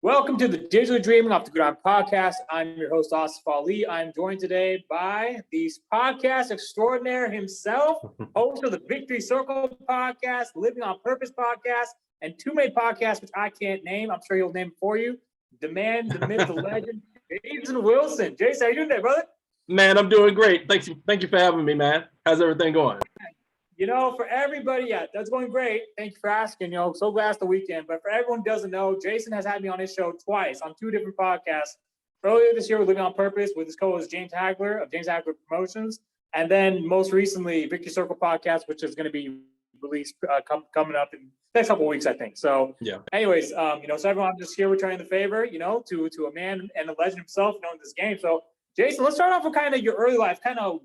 Welcome to the Digital Dreaming Off the Ground podcast. I'm your host, Asif Ali. I'm joined today by the podcast extraordinaire himself, host of the Victory Circle podcast, Living on Purpose podcast, and two made podcasts, which I can't name. I'm sure he'll name it for you. The man, the myth, the legend, Jason Wilson. Jason, how you doing today, brother? Man, I'm doing great. Thank you for having me, man. How's everything going? You know, for everybody, yeah, that's going great. Thank you for asking. You know, so glad it's the weekend. But for everyone who doesn't know, Jason has had me on his show twice on two different podcasts. Earlier this year, with Living on Purpose with his co-host James Hagler of James Hagler Promotions, and then most recently, Victory Circle podcast, which is going to be released coming up in the next couple of weeks, I think. So, yeah. Anyways, so everyone, I'm just here returning the favor, to a man and a legend himself, in this game. So, Jason, let's start off with kind of your early life, kind of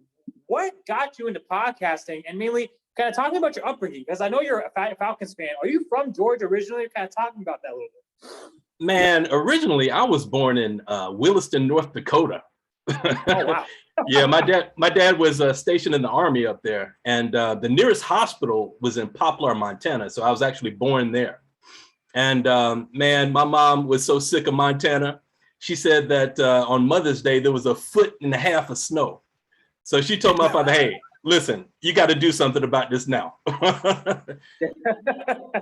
what got you into podcasting, and mainly kind of talking about your upbringing, because I know you're a Falcons fan. Are you from Georgia originally? Kind of talking about that a little bit. Man, originally I was born in Williston, North Dakota. Oh wow! Yeah, my dad was stationed in the Army up there, and the nearest hospital was in Poplar, Montana. So I was actually born there. And man, my mom was so sick of Montana. She said that on Mother's Day there was 1.5 feet of snow. So she told my father, "Hey, listen, you got to do something about this now."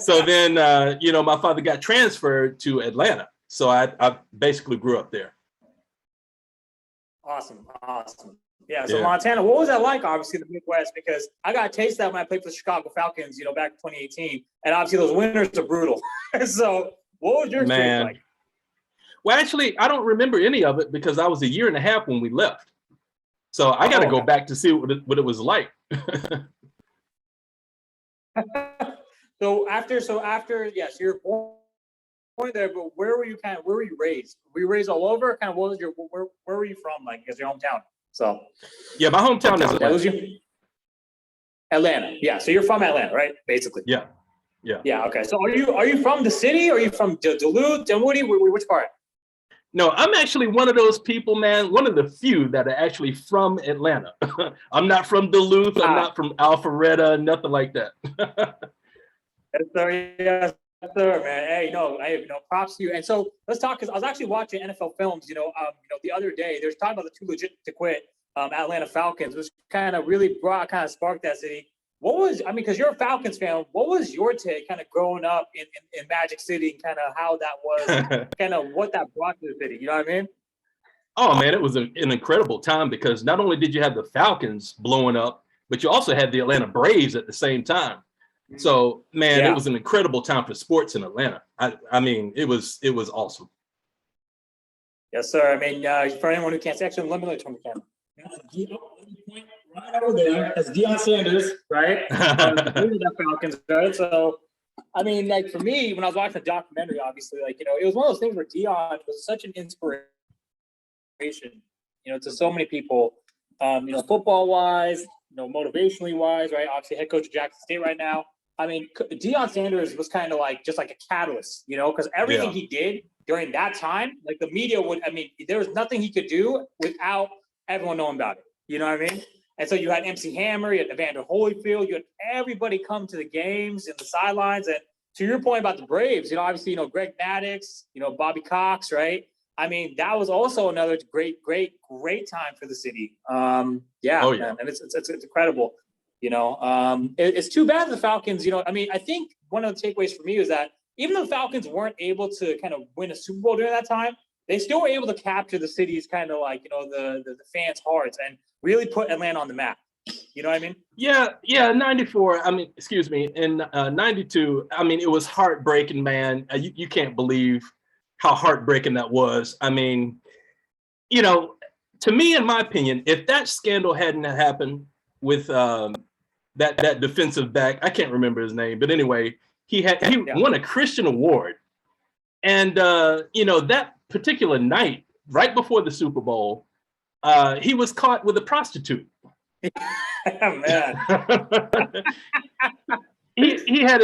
So then, my father got transferred to Atlanta. So I basically grew up there. Awesome. Yeah, so Montana, what was that like, obviously, the Midwest? Because I got a taste of that when I played for the Chicago Falcons, back in 2018. And obviously those winters are brutal. So what was your experience like? Well, actually, I don't remember any of it because I was 1.5 years when we left. So I got to go back to see what it was like. So after, yes, you're born there, but where were you raised? Were you raised all over? Kind of, what was where were you from? Like, as your hometown? So. Yeah, my hometown is Atlanta. Atlanta. Yeah. So you're from Atlanta, right? Basically. Yeah. Yeah. Okay. So are you from the city? Or are you from Duluth, Dinwiddie? Which part? No, I'm actually one of those people, man, one of the few that are actually from Atlanta. I'm not from Duluth. I'm not from Alpharetta, nothing like that. Yes, sir, man. Hey, props to you. And so let's talk, because I was actually watching NFL films, the other day. There's talking about the too legit to quit Atlanta Falcons, which kind of really sparked that city. Because you're a Falcons fan, what was your take kind of growing up in Magic City and kind of how that was, kind of what that brought to the city? You know what I mean? Oh, man, it was an incredible time because not only did you have the Falcons blowing up, but you also had the Atlanta Braves at the same time. So, man, It was an incredible time for sports in Atlanta. I mean, it was awesome. Yes, sir. I mean, for anyone who can't see, actually, let me turn the camera. Right over there, that's Deion Sanders, right? The Falcons, right? So, I mean, like for me, when I was watching the documentary, obviously, it was one of those things where Deion was such an inspiration, to so many people, football wise, motivationally wise, right? Obviously, head coach of Jackson State right now. I mean, Deion Sanders was kind of like just like a catalyst, because everything he did during that time, like the media there was nothing he could do without everyone knowing about it. You know what I mean? And so you had MC Hammer, you had Evander Holyfield, you had everybody come to the games and the sidelines. And to your point about the Braves, obviously, Greg Maddux, Bobby Cox, right? I mean, that was also another great time for the city. Man, and it's incredible. It's too bad the Falcons. I think one of the takeaways for me is that even though the Falcons weren't able to kind of win a Super Bowl during that time, they still were able to capture the city's kind of like, the fans' hearts and really put Atlanta on the map. You know what I mean? Yeah, 94. In 92, it was heartbreaking, man. You can't believe how heartbreaking that was. I mean, to me, in my opinion, if that scandal hadn't happened with that defensive back, I can't remember his name, but anyway, he won a Christian award. And, that particular night, right before the Super Bowl, he was caught with a prostitute. Man. he had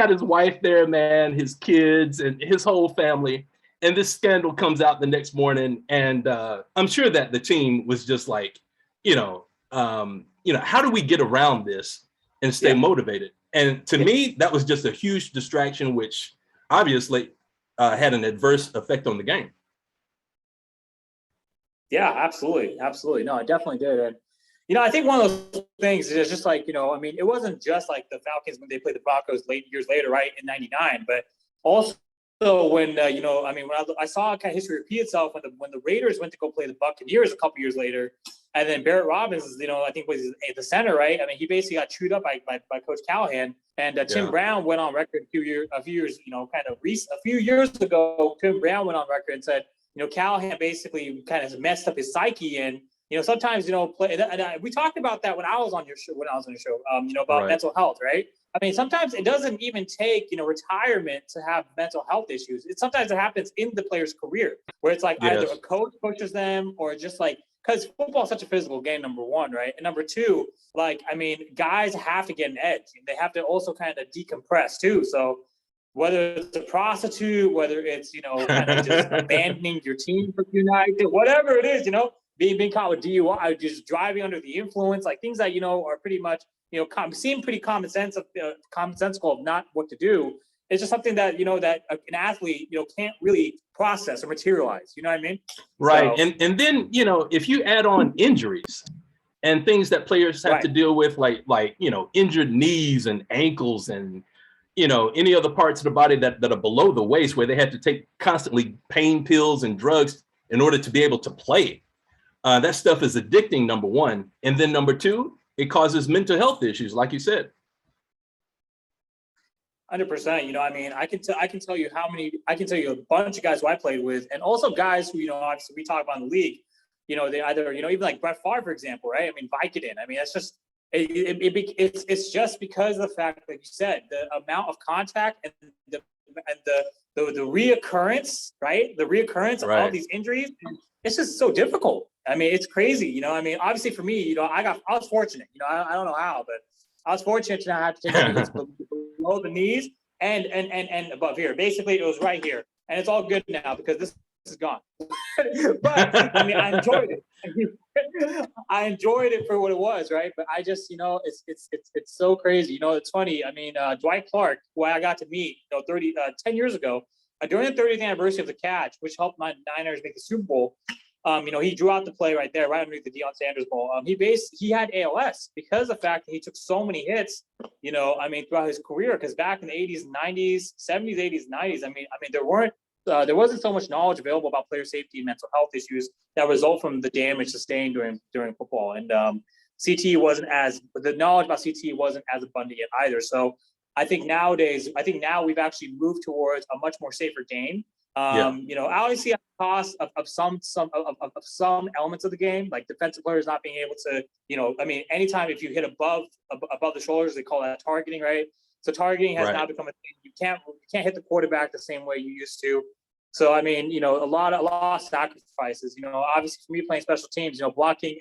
his wife there, man, his kids and his whole family. And this scandal comes out the next morning. And I'm sure that the team was just like, how do we get around this and stay motivated? And to me, that was just a huge distraction, which obviously had an adverse effect on the game. Yeah, absolutely. Absolutely. No, it definitely did. And, I think one of those things is just like, it wasn't just like the Falcons when they played the Broncos years later, right, in 99, but also when, when I saw kind of history repeat itself when the Raiders went to go play the Buccaneers a couple years later, and then Barrett Robbins, I think was the center, right? I mean, he basically got chewed up by Coach Callahan, and Tim Brown went on record a few years, a few years ago. Tim Brown went on record and said, Callahan basically kind of messed up his psyche, and sometimes we talked about that when I was on your show, about mental health, right? I mean, sometimes it doesn't even take retirement to have mental health issues. Sometimes it happens in the player's career where it's like either a coach pushes them or just like, because football is such a physical game, number one, right? And number two, guys have to get an edge. They have to also kind of decompress too. So whether it's a prostitute, whether it's, kind of just abandoning your team for a few nights, whatever it is, being caught with DUI, just driving under the influence, like things that, are pretty much, seem pretty commonsensical of not what to do. It's just something that, that an athlete, can't really process or materialize. You know what I mean? Right. So, and then, if you add on injuries and things that players have to deal with, like, injured knees and ankles and, any other parts of the body that are below the waist where they have to take constantly pain pills and drugs in order to be able to play. That stuff is addicting, number one. And then number two, it causes mental health issues, like you said. 100%. I can tell you a bunch of guys who I played with, and also guys who, obviously we talk about in the league, they either, even like Brett Favre, for example, right? I mean, Vicodin. I mean, that's just, it's just because of the fact that you said the amount of contact and the reoccurrence, right? The reoccurrence of all these injuries, it's just so difficult. I mean, it's crazy. Obviously for me, I was fortunate. I don't know how, but I was fortunate to not have to take any hits below the knees and above here. Basically, it was right here, and it's all good now because this is gone. But I mean, I enjoyed it. I enjoyed it for what it was, right? But I just, it's so crazy. It's funny. I mean, Dwight Clark, who I got to meet, 10 years ago, during the 30th anniversary of the catch, which helped my Niners make the Super Bowl. He drew out the play right there, right underneath the Deion Sanders ball. He had ALS because of the fact that he took so many hits, throughout his career. Because back in the 80s and 90s, 70s, 80s, 90s, there wasn't so much knowledge available about player safety and mental health issues that result from the damage sustained during football. And the knowledge about CTE wasn't as abundant yet either. So I think now we've actually moved towards a much more safer game. Obviously at the cost of some elements of the game, like defensive players not being able to, anytime if you hit above the shoulders, they call that targeting, right? So targeting has now become a thing. You can't hit the quarterback the same way you used to. So a lot of sacrifices. Obviously for me playing special teams, blocking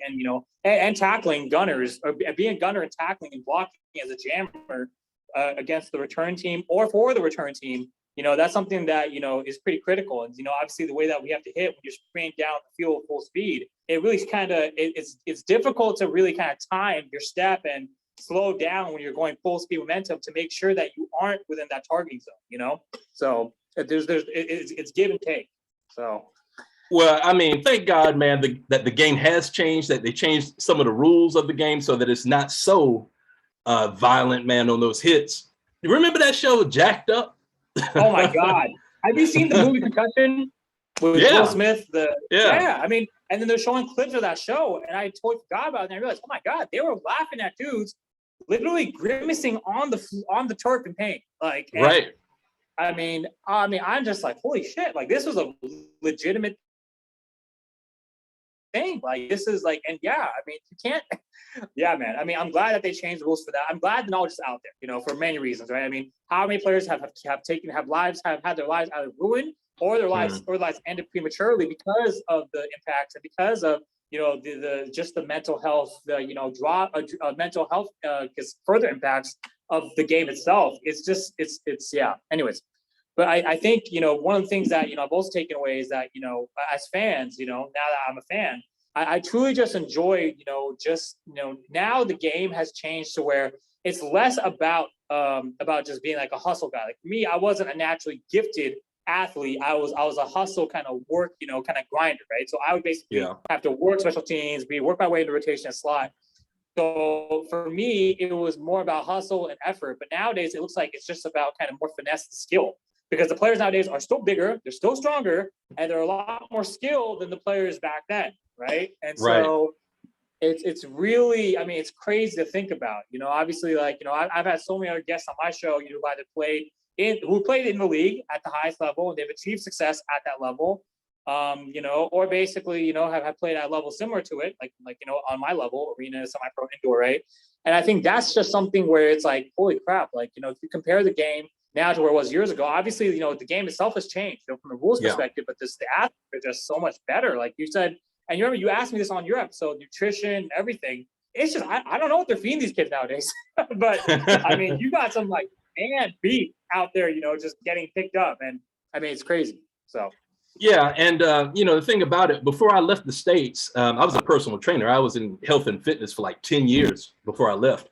and tackling gunners, or being a gunner and tackling and blocking as a jammer against the return team or for the return team. That's something that, is pretty critical. And, obviously the way that we have to hit when you're spraying down the field full speed, it really it's difficult to really kind of time your step and slow down when you're going full speed momentum to make sure that you aren't within that targeting zone, So it's give and take. So. Well, thank God, man, that the game has changed, that they changed some of the rules of the game so that it's not so violent, man, on those hits. You remember that show, Jacked Up? Oh my God! Have you seen the movie Concussion with Will Smith? And then they're showing clips of that show, and I totally forgot about it. And I realized, oh my God, they were laughing at dudes literally grimacing on the turf in pain. I'm just like, holy shit! Like this was a legitimate thing. Like this is like, and you can't. Yeah, man. I'm glad that they changed the rules for that. I'm glad the knowledge is out there, for many reasons, right? How many players have had their lives either ruined or their lives ended prematurely because of the impacts and because of the mental health, mental health further impacts of the game itself. It's yeah. Anyways, but I think one of the things that I've also taken away is that as fans, now that I'm a fan, I truly just enjoy, now the game has changed to where it's less about just being like a hustle guy. Like for me, I wasn't a naturally gifted athlete, I was a hustle kind of work, kind of grinder, right? So I would basically have to work special teams, work my way into rotation and slot. So for me, it was more about hustle and effort. But nowadays, it looks like it's just about kind of more finesse and skill, because the players nowadays are still bigger, they're still stronger, and they're a lot more skilled than the players back then, right? And so it's really, I mean, it's crazy to think about. Obviously, like, I've had so many other guests on my show, who either who played in the league at the highest level, and they've achieved success at that level, or basically, have played at a level similar to it, like on my level, arena, semi-pro, indoor, right? And I think that's just something where it's like, holy crap, like, if you compare the game now to where it was years ago, obviously, the game itself has changed, from the rules perspective, but the athletes are just so much better, like you said. And you remember you asked me this on your episode, nutrition, everything. It's just, I don't know what they're feeding these kids nowadays, but I mean, you got some like man beef out there, just getting picked up, and I mean, it's crazy. So. Yeah, and the thing about it, before I left the States, I was a personal trainer. I was in health and fitness for like 10 years before I left.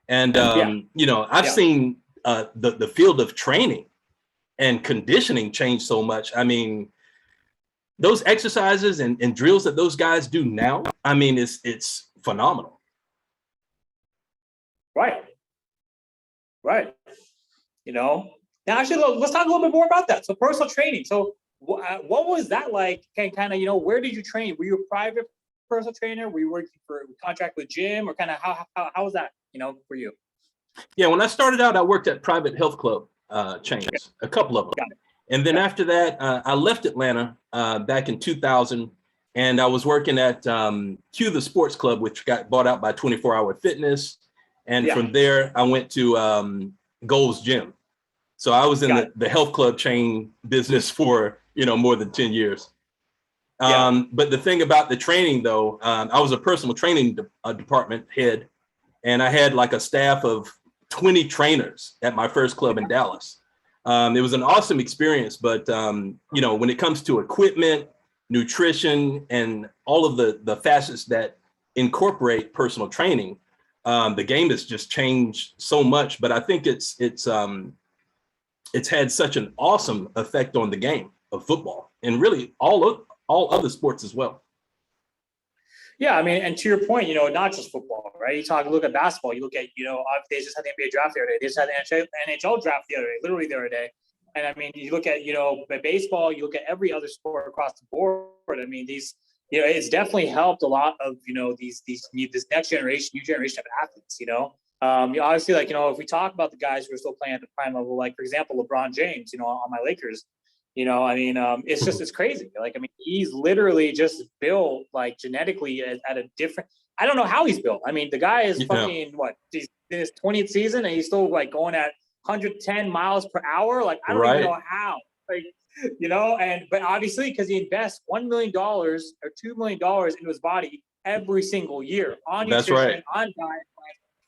And I've seen the field of training and conditioning change so much. I mean, those exercises and drills that those guys do now, I mean, it's phenomenal. Right. Now, actually, let's talk a little bit more about that. So personal training. So what was that like? Kind of, where did you train? Were you a private personal trainer? Were you working for a contract with gym, or kind of how was that, for you? Yeah, when I started out, I worked at private health club chains, a couple of them. And then after that, I left Atlanta back in 2000, and I was working at Q the Sports Club, which got bought out by 24 Hour Fitness. And from there, I went to Gold's Gym. So I was in the health club chain business for, more than 10 years. But the thing about the training, though, I was a personal training department head, and I had like a staff of 20 trainers at my first club in Dallas. It was an awesome experience, but when it comes to equipment, nutrition, and all of the facets that incorporate personal training, the game has just changed so much. But I think it's had such an awesome effect on the game of football, and really all other sports as well. Yeah, I mean, and to your point, not just football, right? Look at basketball. You look at, they just had the NBA draft the other day. They just had the NHL draft the other day, literally the other day. And I mean, you look at, baseball, you look at every other sport across the board. I mean, these, it's definitely helped a lot of, this next generation, new generation of athletes, obviously, like, if we talk about the guys who are still playing at the prime level, like, for example, LeBron James, on my Lakers, it's crazy. Like, I mean, he's literally just built like genetically at a different, I don't know how he's built. I mean, the guy is fucking he's in his 20th season, and he's still like going at 110 miles per hour. Like, I don't even know how, like, but obviously, because he invests $1 million or $2 million into his body every single year on nutrition, on diet,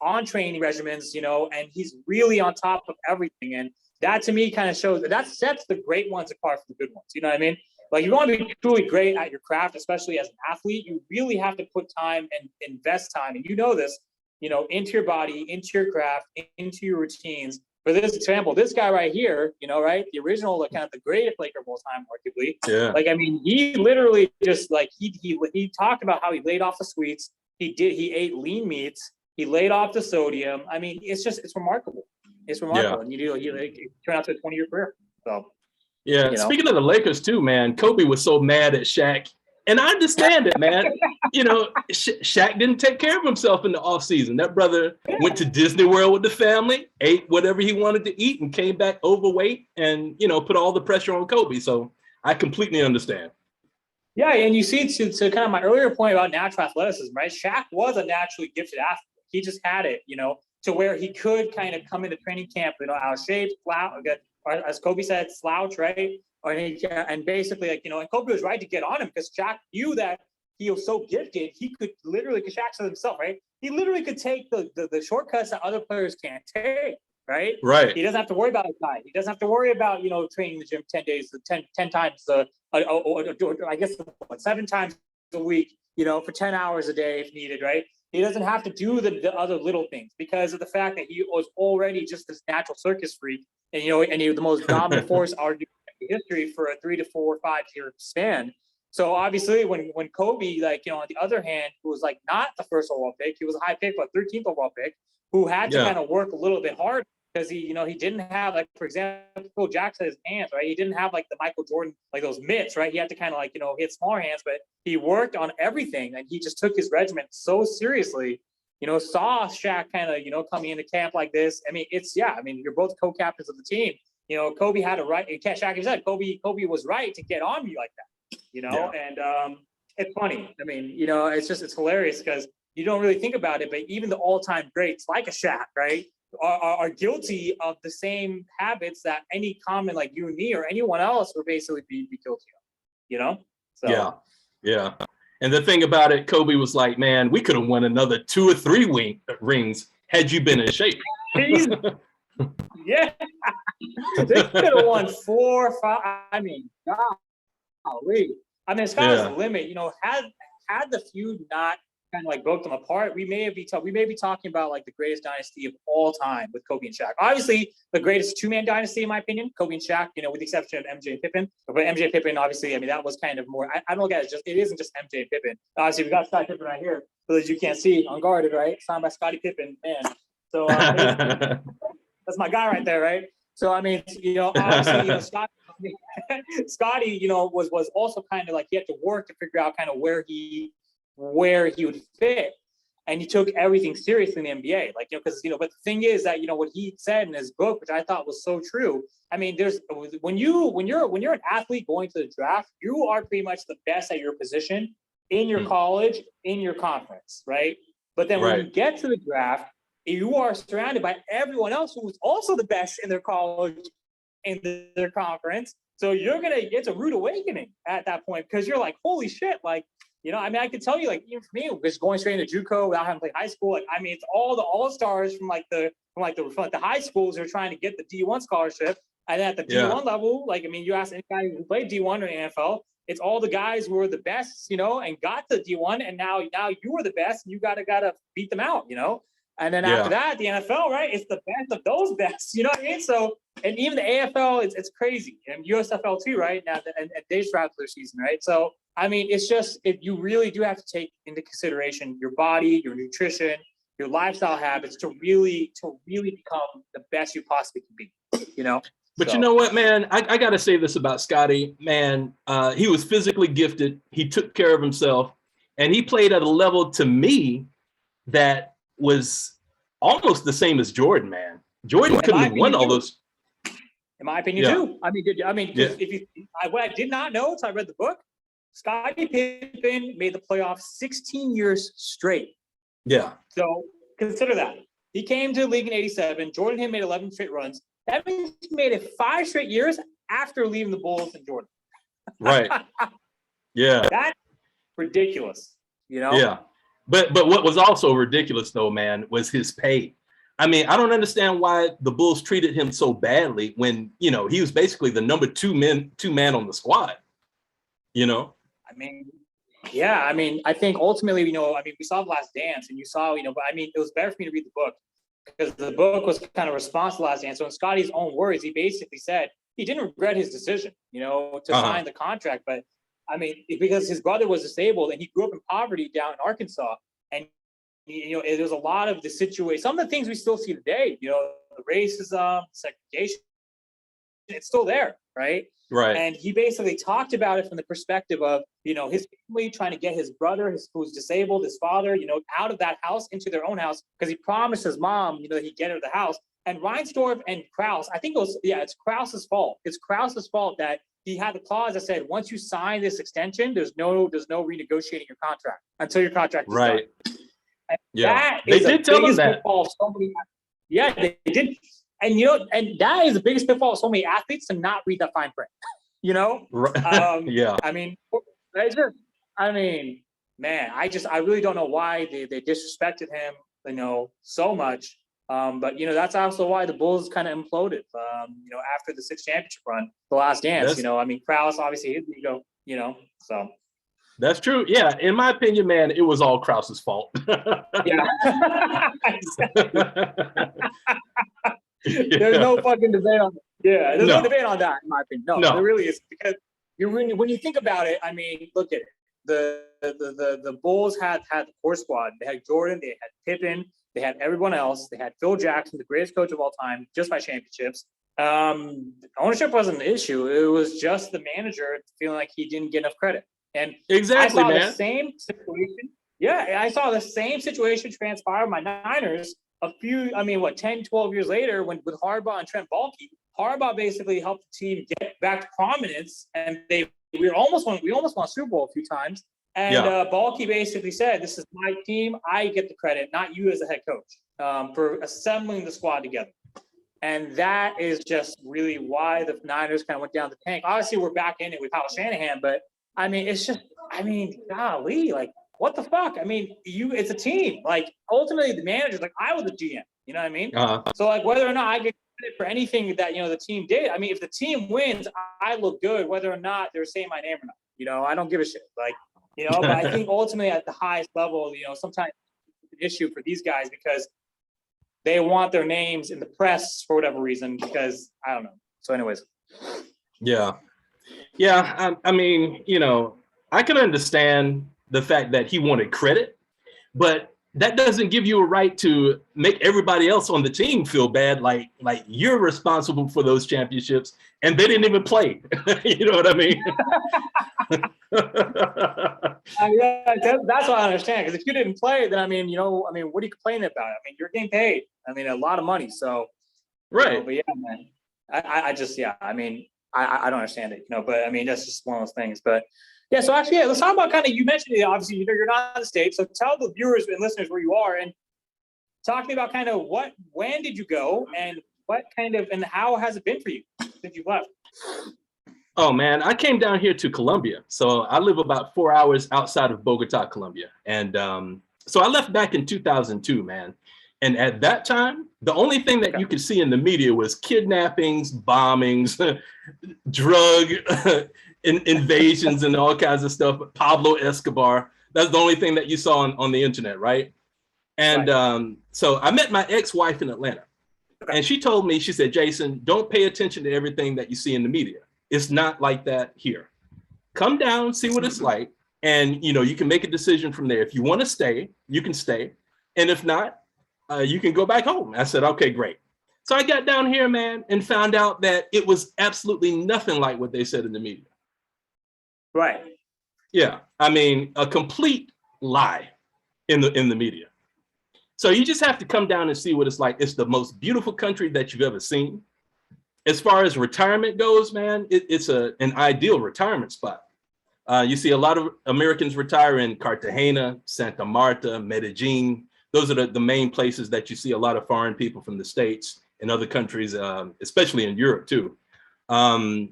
on training regimens, and he's really on top of everything. And that to me kind of shows that sets the great ones apart from the good ones. You know what I mean? Like, if you want to be truly great at your craft, especially as an athlete, you really have to put time and invest time. And this, into your body, into your craft, into your routines. For this example, this guy right here, right? The original, kind of the greatest Laker of all time, arguably. Yeah. Like, I mean, he literally just like, he talked about how he laid off the sweets. He ate lean meats. He laid off the sodium. I mean, it's remarkable. It's remarkable. And you turn out to a 20-year career. So, speaking of the Lakers too, man, Kobe was so mad at Shaq. And I understand it, man. Shaq didn't take care of himself in the offseason. That brother went to Disney World with the family, ate whatever he wanted to eat, and came back overweight and, put all the pressure on Kobe. So I completely understand. Yeah, and you see, to kind of my earlier point about natural athleticism, right? Shaq was a naturally gifted athlete. He just had it, to where he could kind of come into training camp, out of shape, slouch, or as Kobe said, slouch, right? And basically, like, and Kobe was right to get on him, because Shaq knew that he was so gifted, he could literally, because Shaq said himself, right? He literally could take the shortcuts that other players can't take, right? Right. He doesn't have to worry about his diet. He doesn't have to worry about, training the gym 10 times, I guess 7 times a week, for 10 hours a day if needed, right? He doesn't have to do the other little things, because of the fact that he was already just this natural circus freak, and he was the most dominant force arguably history for a 3 to 4 or 5 year span. So obviously when Kobe, like, you know, on the other hand, who was like not the first overall pick, he was a high pick, but 13th overall pick, who had to kind of work a little bit hard because he, you know, he didn't have, like, for example, Jackson his hands, right? He didn't have like the Michael Jordan, like those mitts, right? He had to kind of like, you know, hit smaller hands, but he worked on everything and he just took his regimen so seriously. You know, saw Shaq kind of, you know, coming into camp like this. I mean, I mean, you're both co-captains of the team. You know, Kobe had a right, Shaq said, Kobe was right to get on me like that, you know? And it's funny. I mean, you know, it's hilarious because you don't really think about it, but even the all-time greats like a Shaq, right, are guilty of the same habits that any common, like you and me or anyone else would basically be guilty of, you know? So yeah. And the thing about it, Kobe was like, man, we could have won another 2 or 3 rings had you been in shape. Yeah. They could have won 4 or 5. I mean, golly. I mean, sky's the limit. You know, had the feud not kind of like broke them apart, we may be talking about like the greatest dynasty of all time with Kobe and Shaq. Obviously, the greatest 2-man dynasty, in my opinion, Kobe and Shaq. You know, with the exception of MJ and Pippen. But MJ and Pippen, obviously, I mean, that was kind of more. I don't look at it it isn't just MJ and Pippen. Obviously, we got Scotty Pippen right here, so that you can't see, unguarded, right? Signed by Scotty Pippen, man. So that's my guy right there, right? So I mean, you know, obviously, you know, Scotty, you know, was also kind of like he had to work to figure out kind of where he would fit, and he took everything seriously in the NBA. Like, you know, because, you know, but the thing is that, you know, what he said in his book, which I thought was so true. I mean, when you're an athlete going to the draft, you are pretty much the best at your position in your college, in your conference, right? But then when you get to the draft, you are surrounded by everyone else who is also the best in their college, in their conference. So it's a rude awakening at that point, because you're like, holy shit, like, you know, I mean, I could tell you, like, even for me, just going straight into JUCO without having played high school, like, I mean, it's all the all-stars from the high schools who are trying to get the D1 scholarship. And at the D1 level, like, I mean, you ask any guy who played D1 or NFL, it's all the guys who are the best, you know, and got to D1, and now you are the best, and you gotta beat them out, you know. And then after that, the NFL, right? It's the best of those best. You know what I mean? So, and even the AFL, it's crazy, and USFL too, right? Now, and they just wrapped their season, right? So, I mean, it's just, you really do have to take into consideration your body, your nutrition, your lifestyle habits to really become the best you possibly can be. You know. But you know what, man? I got to say this about Scotty, man. He was physically gifted. He took care of himself, and he played at a level, to me, that was almost the same as Jordan, man. Jordan couldn't have won all those. In my opinion, too. What I did not know until I read the book, Scotty Pippen made the playoffs 16 years straight. Yeah. So consider that. He came to the league in '87. Jordan had made 11 straight runs. That means he made it 5 straight years after leaving the Bulls and Jordan. Right. Yeah. That's ridiculous, you know? Yeah. But what was also ridiculous, though, man, was his pay. I mean, I don't understand why the Bulls treated him so badly when, you know, he was basically the number 2 man on the squad, you know? I mean, yeah, I mean, I think ultimately, you know, I mean, we saw The Last Dance, and you saw, you know, but I mean, it was better for me to read the book, because the book was kind of a response to The Last Dance. So in Scotty's own words, he basically said he didn't regret his decision, you know, to sign the contract. But I mean, because his brother was disabled and he grew up in poverty down in Arkansas. And, you know, there's a lot of the situation, some of the things we still see today, you know, the racism, segregation, it's still there, right? Right. And he basically talked about it from the perspective of, you know, his family trying to get his brother, who's disabled, his father, you know, out of that house into their own house, because he promised his mom, you know, that he'd get her the house. And Reinsdorf and Krause, I think it's Krause's fault. It's Krause's fault that he had the clause that said, once you sign this extension, there's no renegotiating your contract until your contract is done. And yeah, they did tell him that. Yeah, they did. And, you know, and that is the biggest pitfall of so many athletes, to not read that fine print, you know? Yeah. I mean, man, I really don't know why they disrespected him, you know, so much. But, you know, that's also why the Bulls kind of imploded, you know, after the 6th championship run, The Last Dance, you know, I mean, Krause, obviously, his ego, you know, so. That's true. Yeah. In my opinion, man, it was all Krause's fault. Yeah. There's no fucking debate on it. Yeah, there's no No, debate on that, in my opinion. No, there no. really is, because when you think about it, I mean, look at it. The Bulls had the core squad. They had Jordan, they had Pippen, they had everyone else. They had Phil Jackson, the greatest coach of all time, just by championships. Ownership wasn't an issue. It was just the manager feeling like he didn't get enough credit. And I Exactly, saw the man. same situation. Yeah, I saw the same situation transpire with my Niners a few, I mean, what, 10, 12 years later when with Harbaugh and Trent Baalke. Harbaugh basically helped the team get back to prominence, and we almost won a Super Bowl a few times. And Yeah. Baalke basically said, "This is my team. I get the credit, not you as a head coach, for assembling the squad together." And that is just really why the Niners kind of went down the tank. Obviously, we're back in it with Kyle Shanahan, but I mean, it's just, I mean, golly, like, what the fuck? I mean, it's a team. Like, ultimately, the manager's like, I was the GM. You know what I mean? So, like, whether or not I get credit for anything that, the team did, I mean, if the team wins, I look good, whether or not they're saying my name or not. I don't give a shit. Like, but I think ultimately at the highest level, sometimes it's an issue for these guys because they want their names in the press for whatever reason, because I don't know. So anyways. Yeah. I mean, I can understand the fact that he wanted credit, but that doesn't give you a right to make everybody else on the team feel bad, like you're responsible for those championships and they didn't even play. You know what I mean? That's what I understand. Because if you didn't play, then what are you complaining about? I mean, you're getting paid. I mean, a lot of money. So, right. But yeah, man, I just I mean, I don't understand it. But I mean, that's just one of those things. But yeah, so actually, let's talk about kind of, you mentioned it. Obviously, you're not in the States, so tell the viewers and listeners where you are, and talk to me about kind of when did you go, and and how has it been for you since you left? Oh man, I came down here to Colombia. So I live about 4 hours outside of Bogota, Colombia. And so I left back in 2002, man. And at that time, the only thing that you could see in the media was kidnappings, bombings, drug invasions, and all kinds of stuff. Pablo Escobar. That's the only thing that you saw on the internet, right? And so I met my ex-wife in Atlanta. And she told me, she said, Jason, don't pay attention to everything that you see in the media. It's not like that here. Come down, see what it's like, and you can make a decision from there. If you want to stay, you can stay, and if not, you can go back home. I said, okay, great. So I got down here, man, and found out that it was absolutely nothing like what they said in the media. Right. Yeah, I mean, a complete lie in the media. So you just have to come down and see what it's like. It's the most beautiful country that you've ever seen. As far as retirement goes, man, it's an ideal retirement spot. You see a lot of Americans retire in Cartagena, Santa Marta, Medellin. Those are the main places that you see a lot of foreign people from the States and other countries, especially in Europe too. And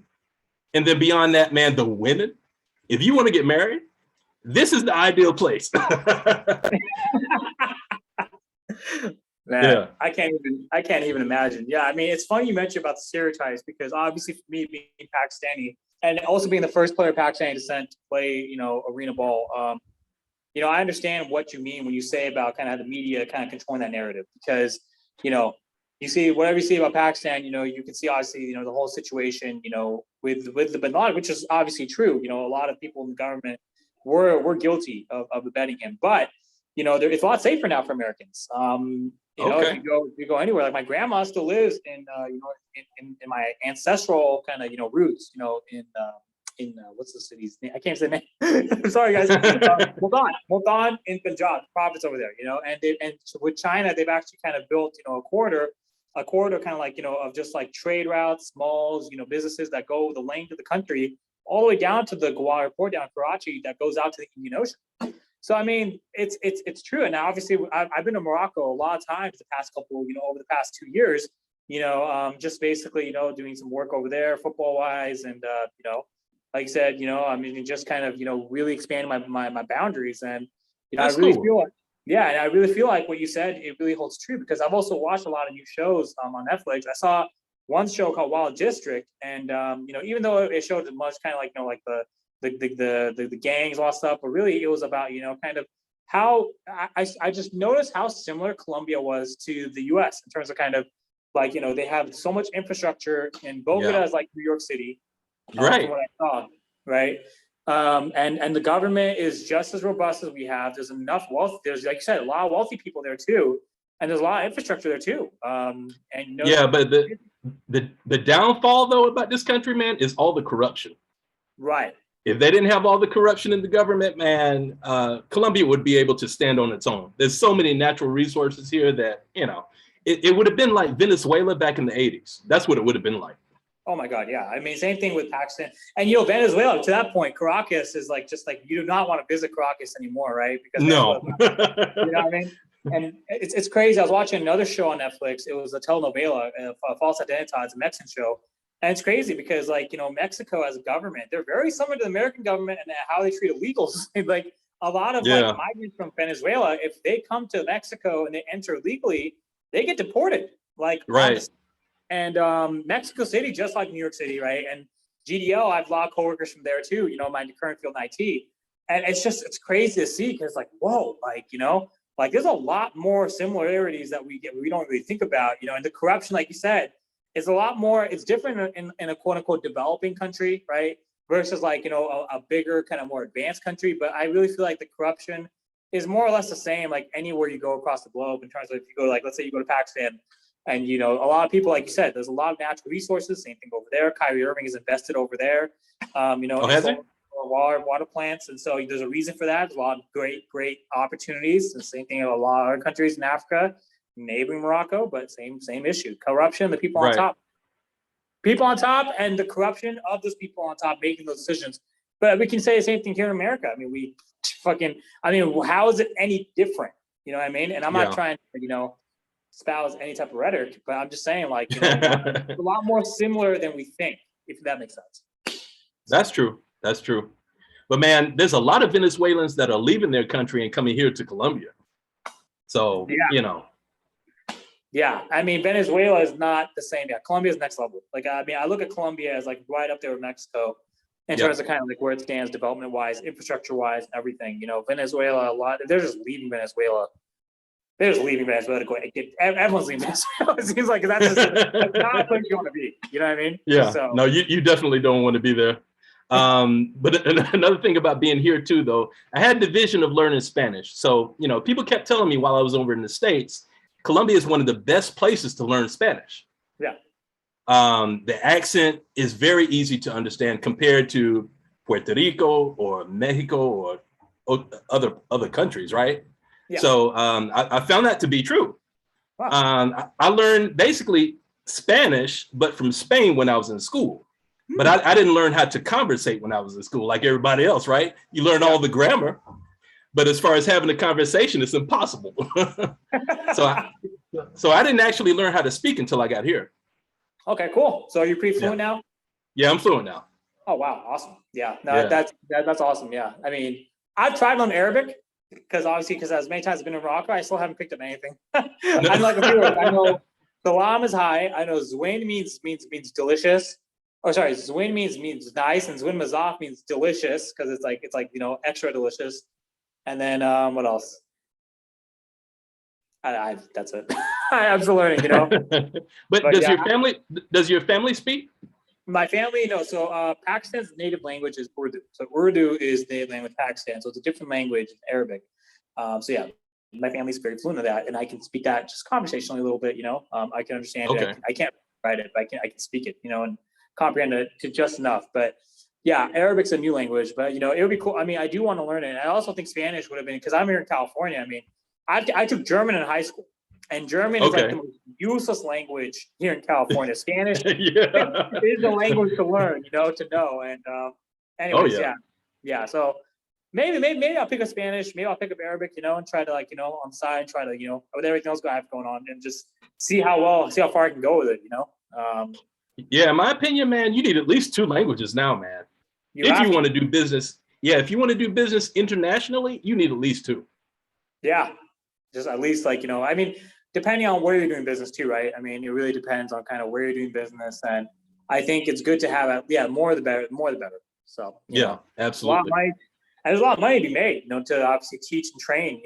then beyond that, man, the women, if you want to get married, this is the ideal place. Man, yeah. I can't even imagine. Yeah, I mean, it's funny you mentioned about the stereotypes, because obviously for me being Pakistani and also being the first player of Pakistani descent to play, arena ball, I understand what you mean when you say about kind of the media kind of controlling that narrative, because, you see whatever you see about Pakistan, you can see obviously, the whole situation, with the bin Laden, which is obviously true. A lot of people in the government were guilty of abetting him, but it's a lot safer now for Americans. Okay. If you go anywhere, like my grandma still lives in my ancestral kind of roots. In what's the city's name? I can't say the name. I'm sorry, guys. Multan in Punjab, province over there. And with China, they've actually kind of built a corridor kind of like of just like trade routes, malls, businesses that go the length of the country all the way down to the Gwalior port down in Karachi that goes out to the Indian Ocean. So I mean, it's true. And now obviously I've been to Morocco a lot of times the past couple, over the past 2 years, just basically, doing some work over there football wise. And, like you said, I mean, just kind of, really expanding my boundaries. And, I really feel like, yeah, and I really feel like what you said, it really holds true, because I've also watched a lot of new shows on Netflix. I saw one show called Wild District. And, even though it showed much kind of like, like the gangs, all that stuff, but really it was about, kind of how I just noticed how similar Colombia was to the US in terms of kind of Like, they have so much infrastructure, and Bogota is like New York City, right? From what I saw, right? And the government is just as robust as we have. There's enough wealth. There's, like you said, a lot of wealthy people there too, and there's a lot of infrastructure there too. But the downfall though about this country, man, is all the corruption. Right. If they didn't have all the corruption in the government, man, Colombia would be able to stand on its own. There's so many natural resources here that, it would have been like Venezuela back in the 80s. That's what it would have been like. Oh my God, yeah. I mean, same thing with Pakistan. And Venezuela, to that point, Caracas is like, just like, you do not want to visit Caracas anymore, right? Because no. You know what I mean? And it's crazy. I was watching another show on Netflix. It was a telenovela, False Identidad. It's a Mexican show. And it's crazy because, like, Mexico as a government, they're very similar to the American government and how they treat illegals. Like, a lot of like migrants from Venezuela, if they come to Mexico and they enter illegally, they get deported. Like, right. And Mexico City, just like New York City, right? And GDL, I have a lot of coworkers from there too, my current field in IT. And it's crazy to see because, like, whoa, like, like there's a lot more similarities that we don't really think about, and the corruption, like you said, is a lot more, it's different in a quote unquote developing country, right? Versus like, a bigger, kind of more advanced country. But I really feel like the corruption is more or less the same, like anywhere you go across the globe in terms of if you go, like, let's say you go to Pakistan and, a lot of people, like you said, there's a lot of natural resources, same thing over there. Kyrie Irving is invested over there, water plants. And so there's a reason for that. There's a lot of great opportunities. The same thing in a lot of other countries in Africa, neighboring Morocco, but same issue. Corruption, the people on top. People on top and the corruption of those people on top making those decisions. But we can say the same thing here in America. I mean, how is it any different? You know what I mean? And I'm not trying to, espouse any type of rhetoric, but I'm just saying, like, a lot more similar than we think, if that makes sense. That's true. But man, there's a lot of Venezuelans that are leaving their country and coming here to Colombia. So, Yeah, I mean, Venezuela is not the same. Yeah, Colombia is next level. Like, I mean, I look at Colombia as like right up there with Mexico in terms of kind of like where it stands development-wise, infrastructure-wise, everything. Venezuela, they're just leaving Venezuela. They're just leaving Venezuela to go. Everyone's leaving Venezuela. It seems like that's not a place you want to be. You know what I mean? Yeah. So, no, you definitely don't want to be there. But another thing about being here too, though, I had the vision of learning Spanish. So, people kept telling me while I was over in the States, Colombia is one of the best places to learn Spanish. Yeah. The accent is very easy to understand compared to Puerto Rico or Mexico or other countries, right? Yeah. So I found that to be true. Wow. I learned basically Spanish, but from Spain when I was in school. But I didn't learn how to conversate when I was in school like everybody else, right? You learn all the grammar, but as far as having a conversation, it's impossible. So I didn't actually learn how to speak until I got here. Okay, cool. So are you pretty fluent now? Yeah, I'm fluent now. Oh, wow. Awesome. Yeah, no, that's awesome. Yeah. I mean, I've tried on Arabic because as many times I've been in Morocco, I still haven't picked up anything. I'm like, I know salam is hi. I know zwin means delicious. Oh, sorry, zwin means nice, and zwin mazaf means delicious because it's like extra delicious. And then what else? That's it. I'm still learning, but does your family speak? My family, no. So Pakistan's native language is Urdu. So Urdu is the language of Pakistan. So it's a different language, Arabic. So yeah, my family's very fluent in that, and I can speak that just conversationally a little bit. I can understand it. I can't write it, but I can speak it. And comprehend it to just enough. But yeah, Arabic's a new language, but it would be cool. I mean, I do want to learn it. I also think Spanish would have been, because I'm here in California. I mean, I took German in high school, and German is like the most useless language here in California. Spanish is a language to learn, to know. And anyways, yeah. So maybe I'll pick up Spanish. Maybe I'll pick up Arabic, and try to on the side, try to with everything else I have going on, and just see how far I can go with it. Yeah, in my opinion, man, you need at least 2 languages now, man. If you want to do business, if you want to do business internationally, you need at least 2. Yeah, just at least I mean, depending on where you're doing business too, right? I mean, it really depends on kind of where you're doing business, and I think it's good to have more the better. So absolutely. And there's a lot of money to be made, to obviously teach and train,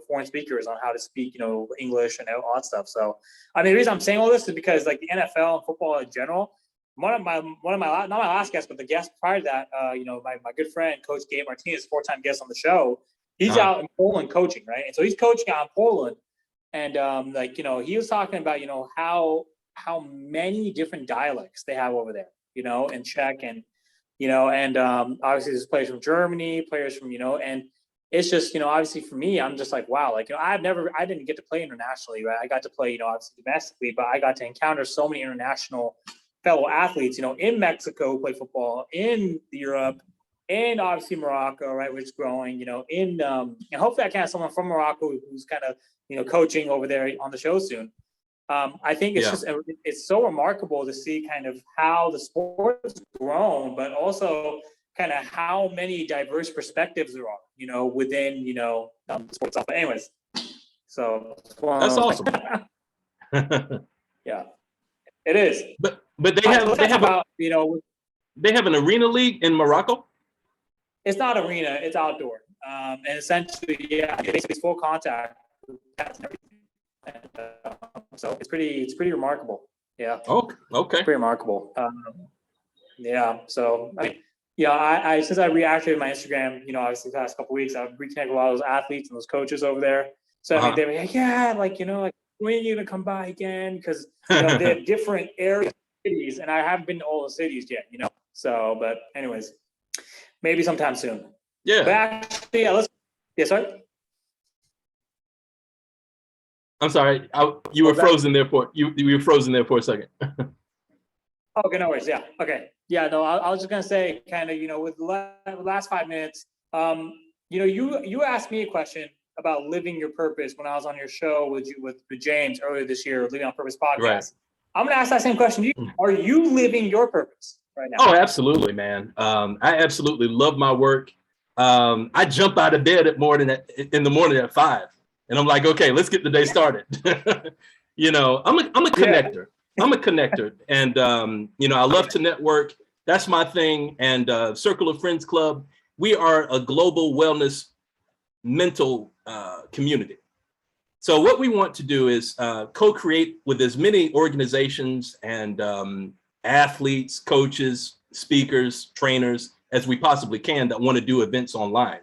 foreign speakers on how to speak, English and all that stuff. So, I mean, the reason I'm saying all this is because like the NFL and football in general, one of my not my last guest, but the guest prior to that, my good friend, Coach Gabe Martinez, 4-time guest on the show, he's out in Poland coaching, right? And so he's coaching out in Poland, and he was talking about, how many different dialects they have over there, in Czech and obviously there's players from Germany, players from, and it's just, obviously for me, I'm just like, wow, like, I didn't get to play internationally, right? I got to play, obviously domestically, but I got to encounter so many international fellow athletes, in Mexico, who play football, in Europe, and obviously Morocco, right, which is growing, and hopefully I can have someone from Morocco who's kind of, coaching over there on the show soon. I think it's so remarkable to see kind of how the sport's grown, but also kind of how many diverse perspectives there are, within, the sports. But anyways, so that's awesome. Yeah, it is. But they have they have an arena league in Morocco. It's not arena; it's outdoor, and essentially, basically it's full contact. And, so it's pretty remarkable. Yeah. Okay. Pretty remarkable. So I mean, I since I reactivated my Instagram, obviously the past couple of weeks, I've reconnected a lot of those athletes and those coaches over there. So I mean, they were like, when are you gonna come by again? Because they have different areas, cities, and I haven't been to all the cities yet. So, but anyways, maybe sometime soon. Yeah. But actually, sorry. I'm sorry, you were frozen there for a second. Okay, no worries. Yeah. Okay. Yeah. No, I was just gonna say, kind of, with the last 5 minutes, you asked me a question about living your purpose when I was on your show with James earlier this year, Living on Purpose podcast. Right. I'm gonna ask that same question to you. Are you living your purpose right now? Oh, absolutely, man. I absolutely love my work. I jump out of bed in the morning at 5. And I'm like, okay, let's get the day started. I'm a connector. I'm a connector. And, I love to network. That's my thing. And Circle of Friends Club, we are a global wellness mental community. So what we want to do is co-create with as many organizations and athletes, coaches, speakers, trainers as we possibly can that want to do events online.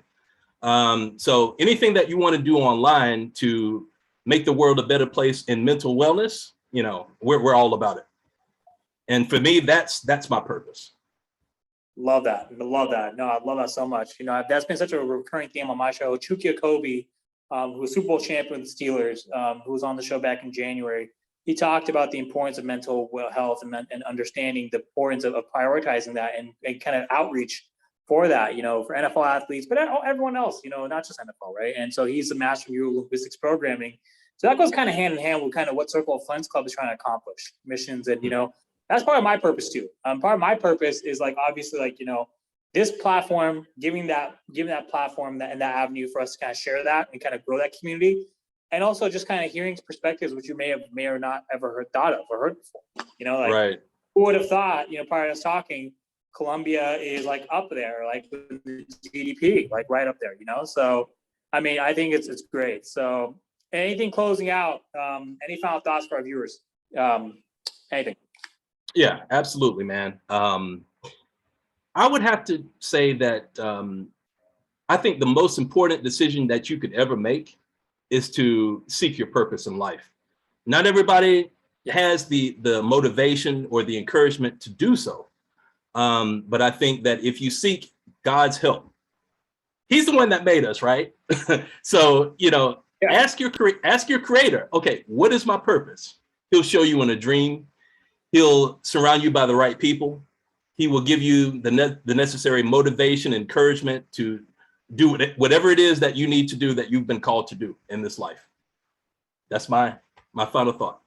So anything that you want to do online to make the world a better place in mental wellness, we're all about it. And for me, that's my purpose. Love that. No, I love that so much. That's been such a recurring theme on my show. Chukia Kobe, who was Super Bowl champion with the Steelers, who was on the show back in January. He talked about the importance of mental health and understanding the importance of prioritizing that and kind of outreach for that, for NFL athletes, but everyone else, not just NFL, right? And so he's the master of neurolinguistics programming. So that goes kind of hand in hand with kind of what Circle of Friends Club is trying to accomplish, missions. And, that's part of my purpose too. Part of my purpose is obviously this platform, giving that platform and that avenue for us to kind of share that and kind of grow that community. And also just kind of hearing perspectives, which you may or not ever thought of or heard before, right. Who would have thought, prior to us talking, Colombia is up there, with the GDP, right up there, So, I mean, I think it's great. So, anything closing out? Any final thoughts for our viewers? Anything? Yeah, absolutely, man. I would have to say that I think the most important decision that you could ever make is to seek your purpose in life. Not everybody has the motivation or the encouragement to do so. But I think that if you seek God's help, he's the one that made us, right? So, ask your creator, okay, what is my purpose? He'll show you in a dream. He'll surround you by the right people. He will give you the necessary motivation, encouragement to do whatever it is that you need to do that you've been called to do in this life. That's my final thought.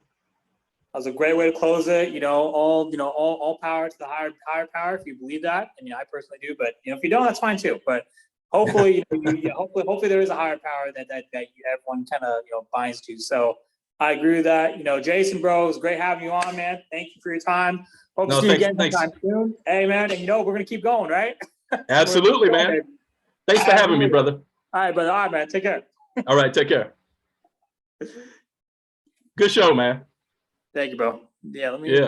That was a great way to close it. All power to the higher power if you believe that, and I personally do. But if you don't, that's fine too. But hopefully, hopefully there is a higher power that everyone kind of binds to. So I agree with that. Jason, bro, it was great having you on, man. Thank you for your time. Hope to see you again sometime soon. Hey, man, and we're gonna keep going, right? Absolutely, man. Thanks for having me, brother. All right, brother. All right, man. Take care. All right, take care. Good show, man. Thank you, bro. Yeah, let me